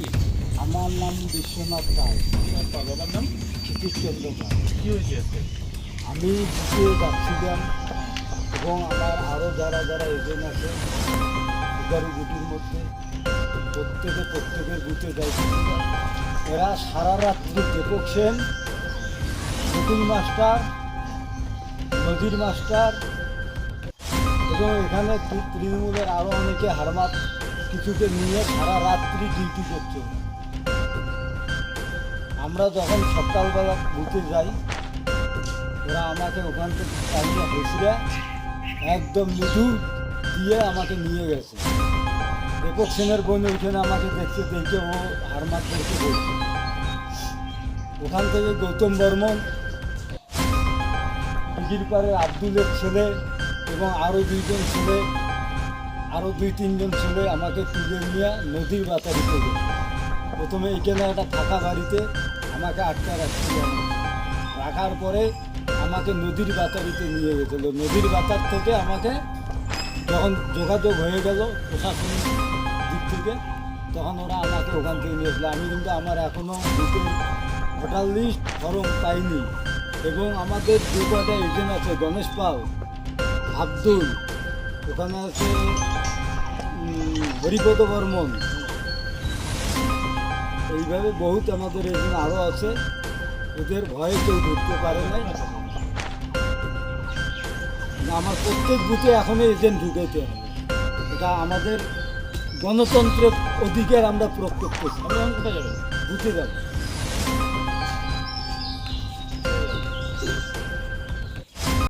কি? আমার নাম বিশ্বনাথ রায়। বাবার নাম ক্ষিতিশচন্দ্র রায়। কি হয়েছে আজকে? আমি বুথে যাচ্ছিলাম এবং আমার আরও যারা যারা এজেন্ট আছে 11 গুটির মধ্যে প্রত্যেকের বুথে যাইতেছিল। এরা সারা রাত্রি দীপক সেন, নতুন মাস্টার, নদীর মাস্টার এবং এখানে তৃণমূলের আরও অনেকে হারমাত কিছুকে নিয়ে সারা রাত্রি ডিউটি করছে। আমরা যখন সকালবেলা বুথে যাই ওরা আমাকে ওখান থেকে টানিয়ে হেসড়ে একদম মৃদু দিয়ে আমাকে নিয়ে গেছে। দীপক সেনের বোন ওইখানে আমাকে দেখে ও হারমাতদেরকে বলছে। ওখান থেকে গৌতম বর্মন, দিঘির পাড়ের আব্দুলের ছেলে এবং আরও 2জন ছেলে, আরও 2-3জন ছেলে আমাকে তুলে নিয়ে নদীর বাতারিতে গেছে। প্রথমে এখানে একটা ফাঁকা বাড়িতে আমাকে আটকা রাখছিল। রাখার পরে আমাকে নদীর বাতারিতে নিয়ে গেছিলো। নদীর বাতার থেকে আমাকে যখন যোগাযোগ হয়ে গেল প্রশাসনিক দিক থেকে, তখন ওরা আমাকে ওখান থেকে নিয়ে এসলো। আমি কিন্তু আমার এখনও বুথের ভোটার লিস্ট ফর্ম পাইনি এবং আমাদের যে কটা এজেন্ট আছে গণেশ পাল, আব্দুল, ওখানে আছে হরিপদ বর্মন, এইভাবে বহুত আমাদের এজেন্ট আরও আছে। এদের ভয়ে কেউ ঢুকতে পারে নাই। আমার প্রত্যেক বুথে এখনও এজেন্ট ঢুকাইতে হবে। এটা আমাদের গণতন্ত্রের অধিকার আমরা প্রয়োগ করতেছি। আপনি এখন কোথায় যাবেন? বুথে যাবো।